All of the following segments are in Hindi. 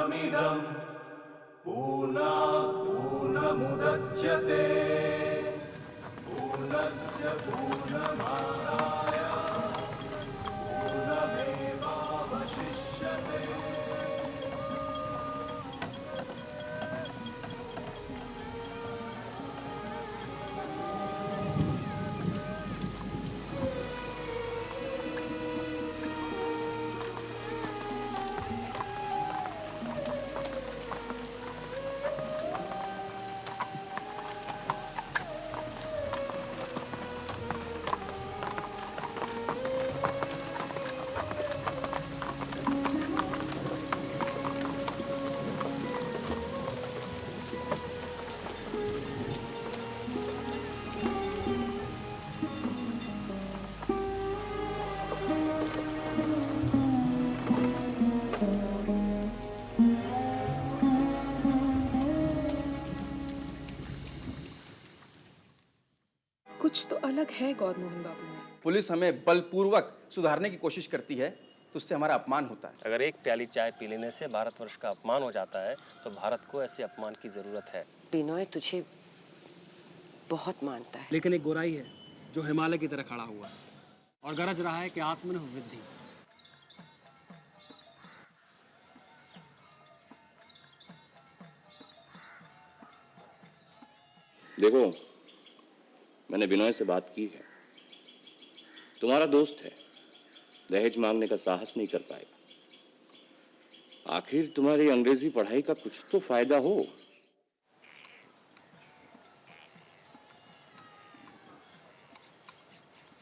पूर्णमिदं पूर्णात् पूर्णमुदच्यते पूर्णस्य पूर्णमादाय पूर्णमेवावशिष्यते। कुछ तो अलग है गौर मोहन बाबू में। पुलिस हमें बलपूर्वक सुधारने की कोशिश करती है तो उससे हमारा अपमान होता है। अगर एक प्याली चाय पी लेने से भारतवर्ष का अपमान हो जाता है तो भारत को ऐसे अपमान की जरूरत है। बिनोय तुझे बहुत मानता है, लेकिन एक गोराई है जो हिमालय की तरह खड़ा हुआ है और गरज रहा है कि आत्मन वृद्धि। देखो, मैंने बिनोय से बात की है। तुम्हारा दोस्त है, दहेज मांगने का साहस नहीं कर पाएगा। आखिर तुम्हारी अंग्रेजी पढ़ाई का कुछ तो फायदा हो।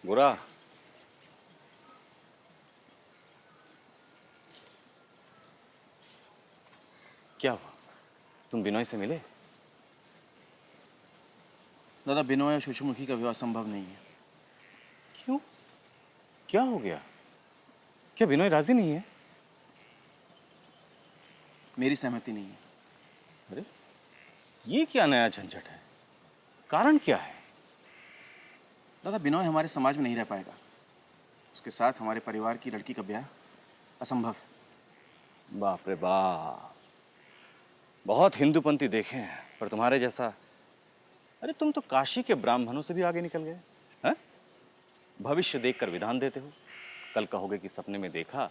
बुरा क्या हुआ? तुम बिनोय से मिले? दादा, बिनोय और सुषमुखी का विवाह संभव नहीं है। क्यों? क्या हो गया? क्या बिनोय राजी नहीं है? मेरी सहमति नहीं है। अरे, ये क्या नया झंझट है? कारण क्या है? दादा, बिनोय हमारे समाज में नहीं रह पाएगा। उसके साथ हमारे परिवार की लड़की का ब्याह असंभव। बाप रे बाप, बहुत हिंदूपंथी देखे हैं, पर तुम्हारे जैसा। अरे, तुम तो काशी के ब्राह्मणों से भी आगे निकल गए हैं। भविष्य देखकर विधान देते हो। कल कहोगे कि सपने में देखा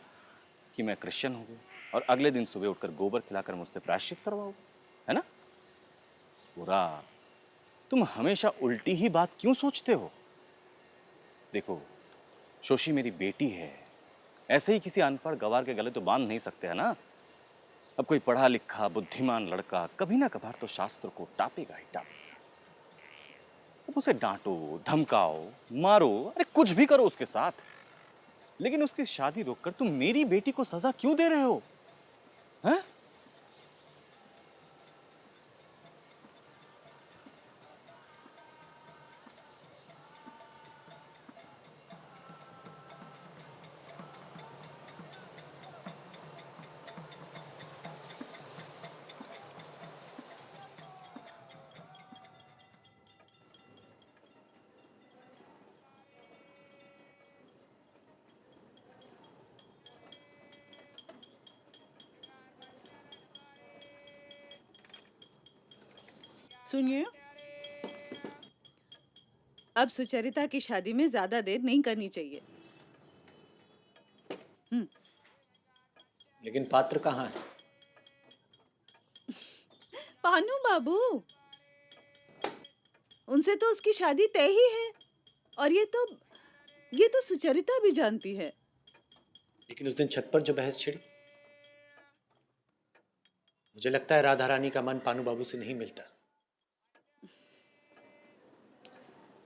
कि मैं क्रिश्चियन हो गया, और अगले दिन सुबह उठकर गोबर खिलाकर मुझसे प्रायश्चित करवाओगे, है ना? बुरा, तुम हमेशा उल्टी ही बात क्यों सोचते हो? देखो, शोशी मेरी बेटी है। ऐसे ही किसी अनपढ़ गवार के गले तो बांध नहीं सकते, है ना? अब कोई पढ़ा लिखा बुद्धिमान लड़का कभी ना कभार तो शास्त्र को टापेगा ही टापेगा। अब उसे डांटो, धमकाओ, मारो, अरे कुछ भी करो उसके साथ, लेकिन उसकी शादी रोककर तुम मेरी बेटी को सजा क्यों दे रहे हो? हैं? सुनिए, अब सुचरिता की शादी में ज्यादा देर नहीं करनी चाहिए। लेकिन पात्र कहाँ है? पानू बाबू, उनसे तो उसकी शादी तय ही है, और ये तो सुचरिता भी जानती है। लेकिन उस दिन छत पर जो बहस छिड़ी, मुझे लगता है राधा रानी का मन पानू बाबू से नहीं मिलता।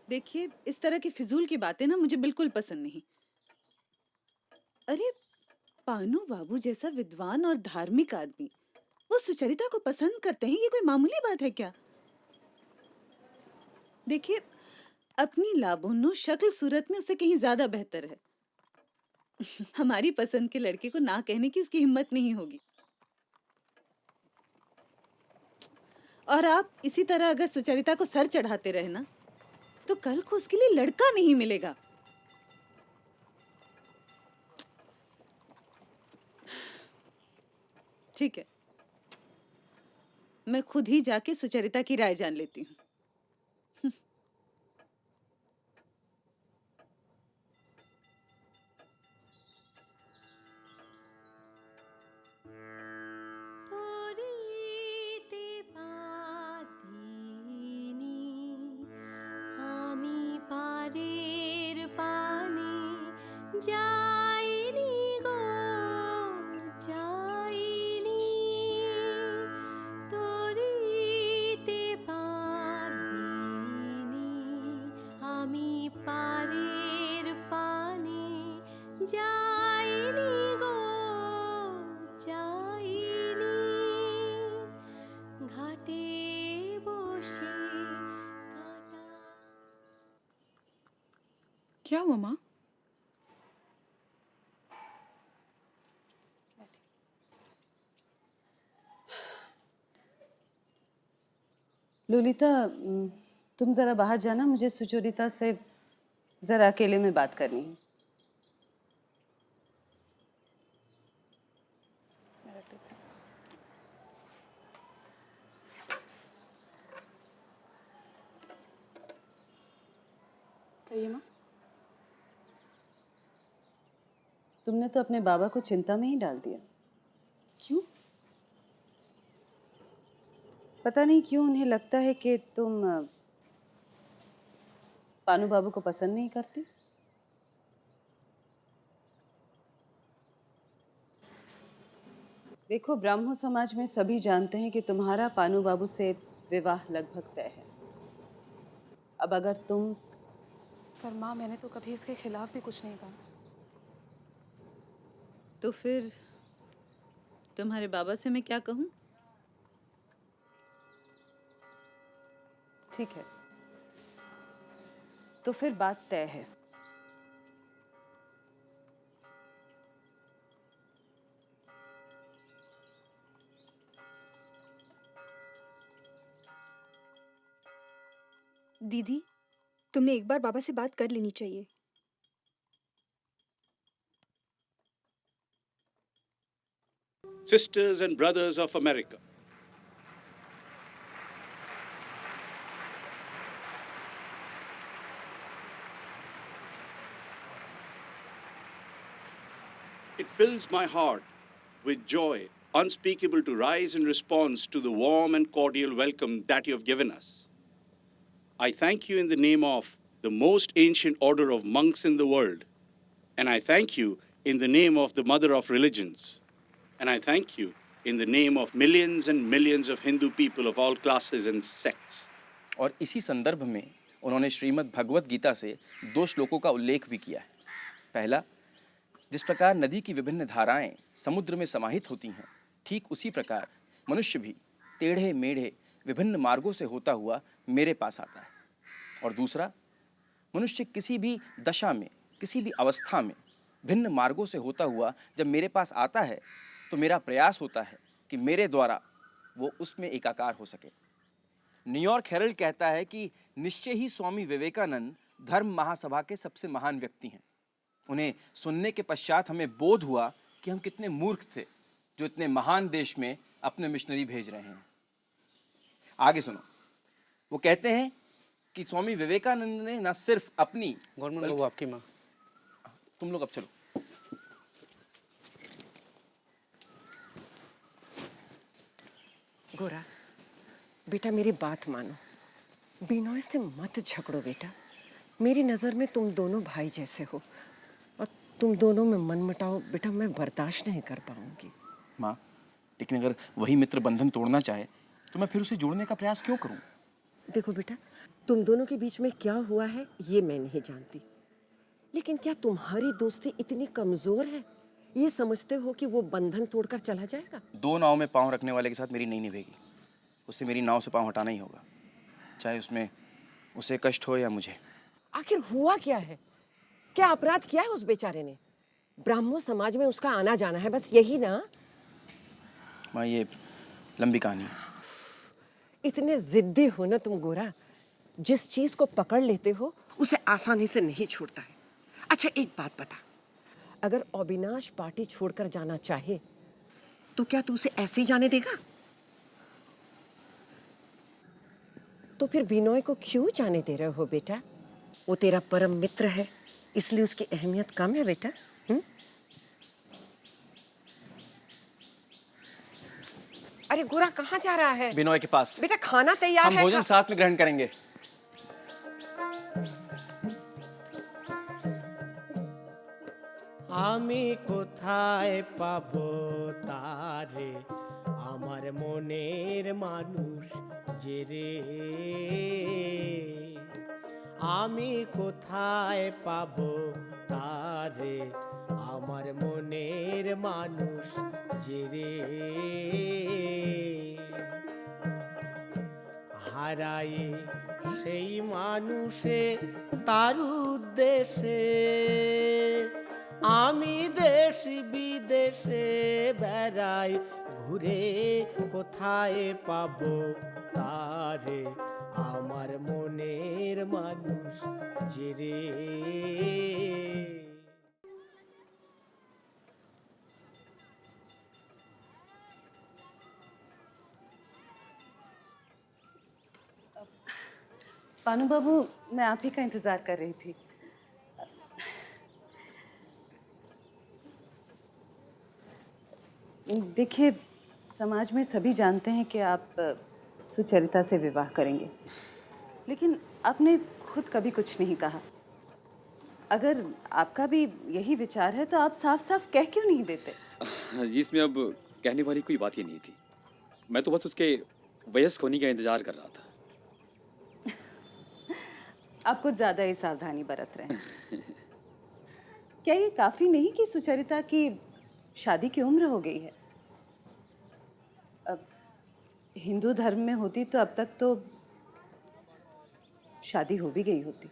देखिए, इस तरह की फिजूल की बातें ना मुझे बिल्कुल पसंद नहीं। अरे, पानू बाबू जैसा विद्वान और धार्मिक आदमी वो सुचरिता को पसंद करते हैं, ये कोई मामूली बात है क्या? देखिए, अपनी लाबोन्नो शक्ल सूरत में उससे कहीं ज्यादा बेहतर है। हमारी पसंद के लड़के को ना कहने की उसकी हिम्मत नहीं होगी। और आप इसी तरह अगर सुचरिता को सर चढ़ाते रहे ना, तो कल को उसके लिए लड़का नहीं मिलेगा। ठीक है, मैं खुद ही जाके सुचरिता की राय जान लेती हूँ। क्या हुआ माँ? लोलिता, तुम जरा बाहर जाना, मुझे सुचरिता से जरा अकेले में बात करनी है। कहिए माँ। तुमने तो अपने बाबा को चिंता में ही डाल दिया। क्यों? पता नहीं क्यों उन्हें लगता है कि तुम पानू बाबू को पसंद नहीं करती। देखो, ब्राह्मण समाज में सभी जानते हैं कि तुम्हारा पानू बाबू से विवाह लगभग तय है। अब अगर तुम पर माँ, मैंने तो कभी इसके खिलाफ भी कुछ नहीं कहा। तो फिर तुम्हारे बाबा से मैं क्या कहूँ? ठीक है, तो फिर बात तय है। दीदी, तुमने एक बार बाबा से बात कर लेनी चाहिए। Sisters and brothers of America, it fills my heart with joy unspeakable to rise in response to the warm and cordial welcome that you have given us. I thank you in the name of the most ancient order of monks in the world, and I thank you in the name of the mother of religions, and I thank you in the name of millions and millions of Hindu people of all classes and sects. और इसी संदर्भ में उन्होंने श्रीमद् भगवत गीता से 2 श्लोकों का उल्लेख भी किया है। पहला, जिस प्रकार नदी की विभिन्न धाराएं समुद्र में समाहित होती हैं, ठीक उसी प्रकार मनुष्य भी टेढ़े मेढ़े विभिन्न मार्गों से होता हुआ मेरे पास आता है। और दूसरा, मनुष्य किसी भी दशा में, किसी भी अवस्था में भिन्न मार्गों से होता हुआ जब मेरे पास आता है, तो मेरा प्रयास होता है कि मेरे द्वारा वो उसमें एकाकार हो सके। न्यूयॉर्क हेरल्ड कहता है कि निश्चय ही स्वामी विवेकानंद धर्म महासभा के सबसे महान व्यक्ति हैं। उन्हें सुनने के पश्चात हमें बोध हुआ कि हम कितने मूर्ख थे जो इतने महान देश में अपने मिशनरी भेज रहे हैं। आगे सुनो, वो कहते हैं कि स्वामी विवेकानंद ने न सिर्फ अपनी गवर्नमेंट वो आपकी माँ। तुम लोग अब चलो। गोरा, बेटा मेरी बात मानो, बिनोय से मत झगड़ो बेटा। मेरी नज़र में तुम दोनों भाई जैसे हो, और तुम दोनों में मनमुटाव बेटा मैं बर्दाश्त नहीं कर पाऊंगी। माँ, लेकिन अगर वही मित्र बंधन तोड़ना चाहे तो मैं फिर उसे जोड़ने का प्रयास क्यों करूं? देखो बेटा, तुम दोनों के बीच में क्या हुआ है ये मैं नहीं जानती, लेकिन क्या तुम्हारी दोस्ती इतनी कमजोर है ये समझते हो कि वो बंधन तोड़कर चला जाएगा? 2 नाव में पांव रखने वाले के साथ मेरी नहीं निभेगी। उसे मेरी नाव से पांव हटाना ही होगा, चाहे उसमें उसे कष्ट हो या मुझे। आखिर हुआ क्या है? क्या अपराध किया है उस बेचारे ने? ब्राह्मण समाज में उसका आना जाना है, बस यही ना? माँ, ये लंबी कहानी है। इतने जिद्दी हो ना तुम गोरा, जिस चीज को पकड़ लेते हो उसे आसानी से नहीं छोड़ता है। अच्छा एक बात बता, अगर अविनाश पार्टी छोड़कर जाना चाहे तो क्या तू उसे ऐसे ही जाने देगा? तो फिर बिनोय को क्यों जाने दे रहे हो बेटा? वो तेरा परम मित्र है, इसलिए उसकी अहमियत कम है बेटा? अरे गोरा कहाँ जा रहा है? बिनोय के पास। बेटा खाना तैयार हम है। भोजन साथ में ग्रहण करेंगे। আমি কোথায় পাবো তারে আমার মনের মানুষ যে রে আমি কোথায় পাবো তারে আমার মনের মানুষ যে রে হারায়ে সেই মানুষে তার উদ্দেশ্যে আমি দেশ বিদেশে বেড়াই ঘুরে কোথায় পাবো তারে আমার মনের মানুষ যে রে पानू बाबू, मैं आप ही का इंतजार कर रही थी। देखिए, समाज में सभी जानते हैं कि आप सुचरिता से विवाह करेंगे, लेकिन आपने खुद कभी कुछ नहीं कहा। अगर आपका भी यही विचार है तो आप साफ साफ कह क्यों नहीं देते? जी, इसमें अब कहने वाली कोई बात ही नहीं थी। मैं तो बस उसके वयस्क होने का इंतजार कर रहा था। आप कुछ ज़्यादा ही सावधानी बरत रहे हैं। क्या ये काफ़ी नहीं कि सुचरिता की शादी की उम्र हो गई है? अब हिंदू धर्म में होती तो अब तक तो शादी हो भी गई होती।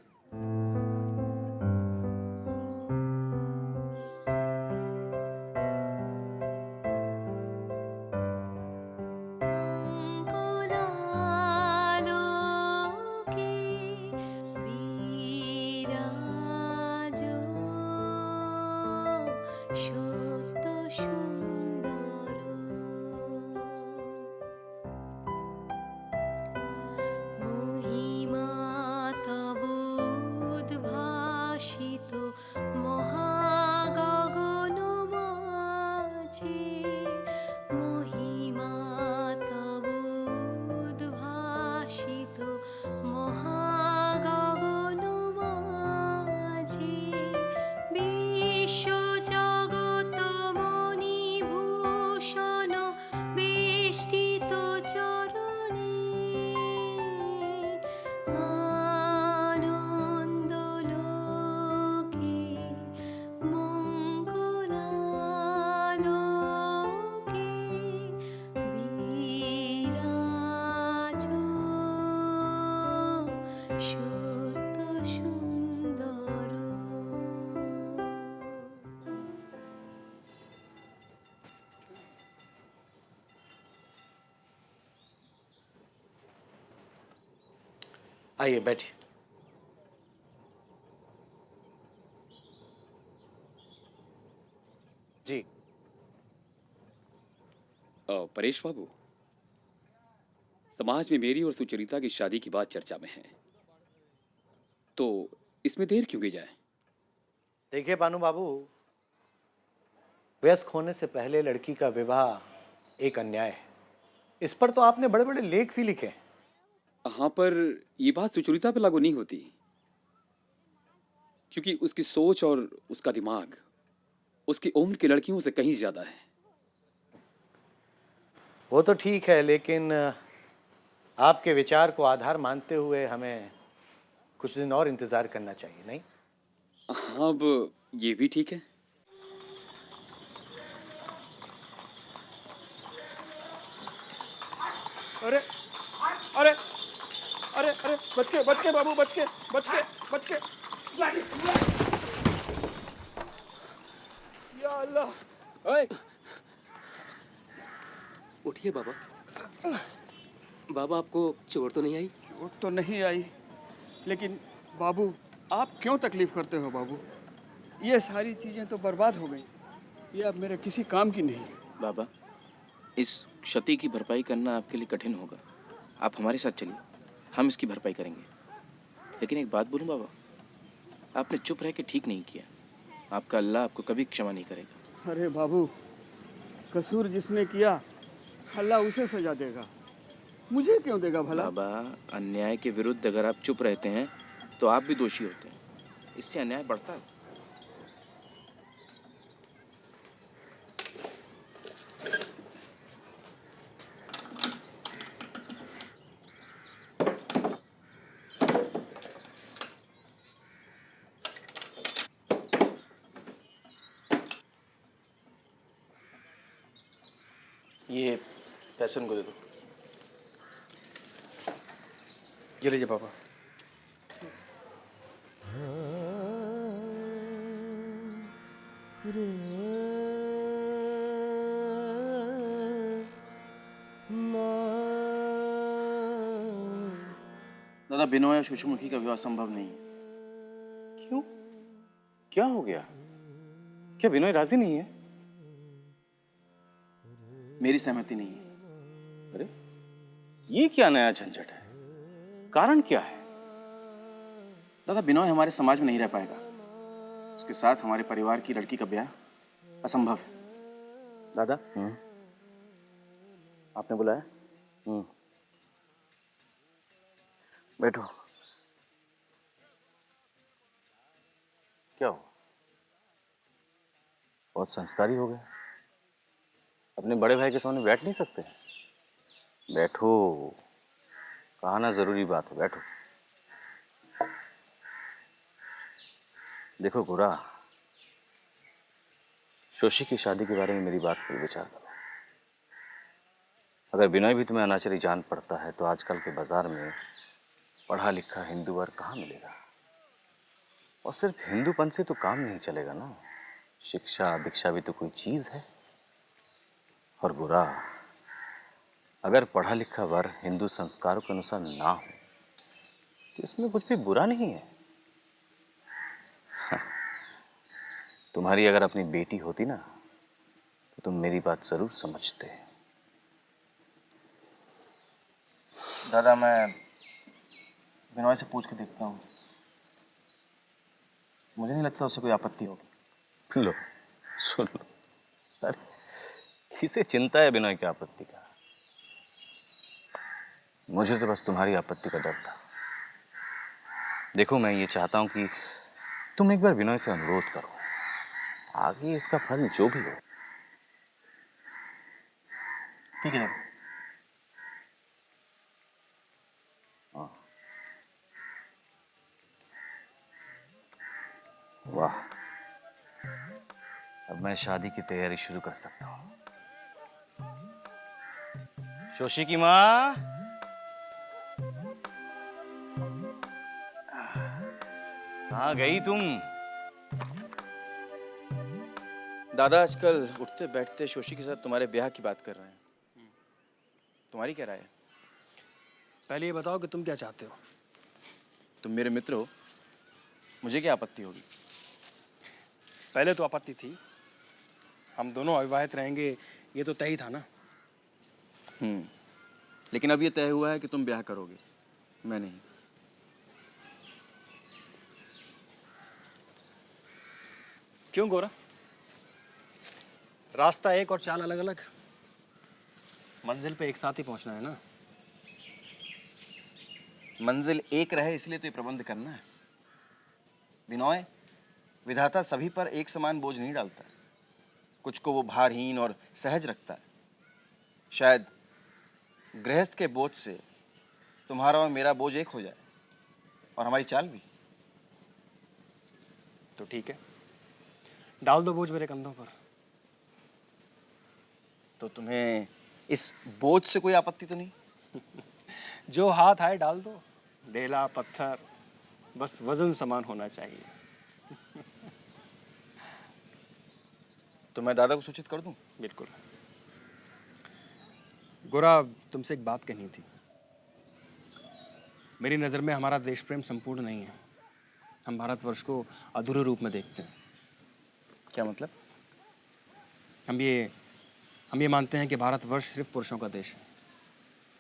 आइए बैठिए। जी। परेश बाबू, समाज में मेरी और सुचरिता की शादी की बात चर्चा में है, तो इसमें देर क्यों की जाए? देखिए पानू बाबू, वयस्क होने से पहले लड़की का विवाह एक अन्याय है। इस पर तो आपने बड़े बड़े लेख भी लिखे हैं। हाँ, पर ये बात सुचरिता पे लागू नहीं होती, क्योंकि उसकी सोच और उसका दिमाग उसकी उम्र की लड़कियों से कहीं ज्यादा है। वो तो ठीक है, लेकिन आपके विचार को आधार मानते हुए हमें कुछ दिन और इंतजार करना चाहिए, नहीं? हाँ, अब ये भी ठीक है। अरे अरे अरे अरे बच के बाबू, बच के या अल्लाह। ओए उठिए बाबा। बाबा, आपको चोट तो नहीं आई? चोट तो नहीं आई, लेकिन बाबू आप क्यों तकलीफ करते हो बाबू? ये सारी चीजें तो बर्बाद हो गई, ये अब मेरे किसी काम की नहीं। बाबा, इस क्षति की भरपाई करना आपके लिए कठिन होगा। आप हमारे साथ चलिए। हम इसकी भरपाई करेंगे। लेकिन एक बात बोलूं बाबा, आपने चुप रह के ठीक नहीं किया। आपका अल्लाह आपको कभी क्षमा नहीं करेगा। अरे बाबू, कसूर जिसने किया अल्लाह उसे सजा देगा, मुझे क्यों देगा भला? बाबा, अन्याय के विरुद्ध अगर आप चुप रहते हैं तो आप भी दोषी होते हैं। इससे अन्याय बढ़ता है। ये पैसे उनको दे दो। ये लीजिए पापा। दादा, बिनोय और सुषमुखी का विवाह संभव नहीं है। क्यों? क्या हो गया? क्या बिनोय राजी नहीं है? मेरी सहमति नहीं है। अरे, ये क्या नया झंझट है? कारण क्या है? दादा, बिनोय हमारे समाज में नहीं रह पाएगा। उसके साथ हमारे परिवार की लड़की का ब्याह असंभव है। दादा, आपने बुलाया? बैठो। क्या हो? बहुत संस्कारी हो गए। अपने बड़े भाई के सामने बैठ नहीं सकते? बैठो, कहा ना जरूरी बात है, बैठो। देखो गोरा, शोशी की शादी के बारे में मेरी बात पर विचार करो। अगर बिनोय भी तुम्हें अनाचारी जान पड़ता है तो आजकल के बाजार में पढ़ा लिखा हिंदू वर्ग कहाँ मिलेगा? और सिर्फ हिंदूपन से तो काम नहीं चलेगा ना। शिक्षा दीक्षा भी तो कोई चीज है। और बुरा, अगर पढ़ा लिखा वर्ग हिंदू संस्कारों के अनुसार ना हो तो इसमें कुछ भी बुरा नहीं है। तुम्हारी अगर अपनी बेटी होती ना तो तुम मेरी बात जरूर समझते। दादा, मैं बिनोय से पूछ के देखता हूँ। मुझे नहीं लगता उसे कोई आपत्ति होगी। लो, सुन लो। अरे, किसे चिंता है बिनोय की आपत्ति का? मुझे तो बस तुम्हारी आपत्ति का डर था। देखो, मैं ये चाहता हूं कि तुम एक बार बिनोय से अनुरोध करो, आगे इसका फल जो भी हो। ठीक है। हाँ। वाह, अब मैं शादी की तैयारी शुरू कर सकता हूँ। शोशी की माँ, कहाँ गई तुम? दादा, आजकल उठते बैठते शोशी के साथ तुम्हारे ब्याह की बात कर रहे हैं। तुम्हारी क्या राय है? पहले ये बताओ कि तुम क्या चाहते हो? तुम मेरे मित्र हो, मुझे क्या आपत्ति होगी? पहले तो आपत्ति थी, हम दोनों अविवाहित रहेंगे ये तो तय ही था ना। लेकिन अब ये तय हुआ है कि तुम ब्याह करोगे, मैं नहीं। क्यों गोरा? रास्ता एक और चाल अलग अलग, मंजिल पे एक साथ ही पहुंचना है ना। मंजिल एक रहे इसलिए तो ये प्रबंध करना है। बिनोय, विधाता सभी पर एक समान बोझ नहीं डालता। कुछ को वो भारहीन और सहज रखता है। शायद गृहस्थ के बोझ से तुम्हारा और मेरा बोझ एक हो जाए, और हमारी चाल भी। तो ठीक है, डाल दो बोझ मेरे कंधों पर। तो तुम्हें इस बोझ से कोई आपत्ति तो नहीं? जो हाथ आए डाल दो, ढेला पत्थर, बस वजन समान होना चाहिए। तो मैं दादा को सूचित कर दूं? बिल्कुल। गोरा, तुमसे एक बात कहनी थी। मेरी नज़र में हमारा देश प्रेम संपूर्ण नहीं है। हम भारतवर्ष को अधूरे रूप में देखते हैं। क्या मतलब? हम ये मानते हैं कि भारतवर्ष सिर्फ पुरुषों का देश है।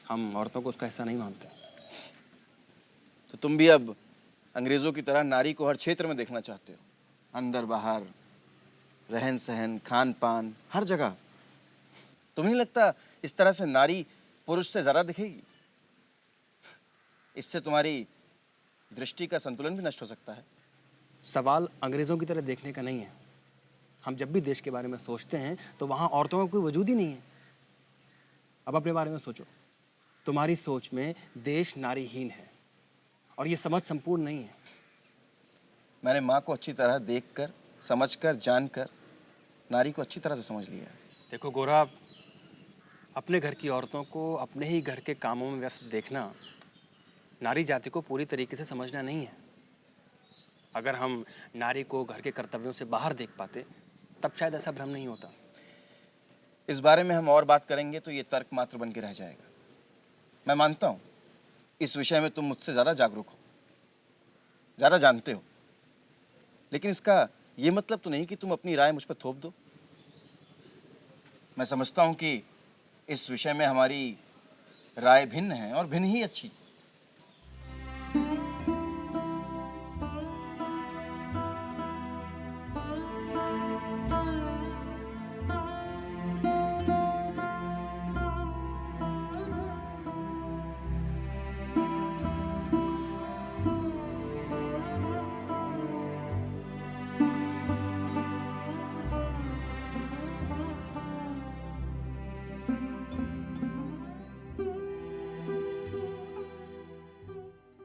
हम औरतों को उसका हिस्सा नहीं मानते। तो तुम भी अब अंग्रेजों की तरह नारी को हर क्षेत्र में देखना चाहते हो, अंदर बाहर, रहन सहन, खान पान, हर जगह। तुम्हें नहीं लगता इस तरह से नारी पुरुष से ज़्यादा दिखेगी? इससे तुम्हारी दृष्टि का संतुलन भी नष्ट हो सकता है। सवाल अंग्रेज़ों की तरह देखने का नहीं है। हम जब भी देश के बारे में सोचते हैं तो वहाँ औरतों का कोई वजूद ही नहीं है। अब अपने बारे में सोचो, तुम्हारी सोच में देश नारीहीन है और ये समझ संपूर्ण नहीं है। मैंने माँ को अच्छी तरह देखकर, समझकर, जानकर नारी को अच्छी तरह से समझ लिया है। देखो गोरा, अपने घर की औरतों को अपने ही घर के कामों में व्यस्त देखना नारी जाति को पूरी तरीके से समझना नहीं है। अगर हम नारी को घर के कर्तव्यों से बाहर देख पाते तब शायद ऐसा भ्रम नहीं होता। इस बारे में हम और बात करेंगे तो ये तर्क मात्र बन के रह जाएगा। मैं मानता हूँ इस विषय में तुम मुझसे ज़्यादा जागरूक हो, ज़्यादा जानते हो, लेकिन इसका ये मतलब तो नहीं कि तुम अपनी राय मुझ पर थोप दो। मैं समझता हूँ कि इस विषय में हमारी राय भिन्न है और भिन्न ही अच्छी।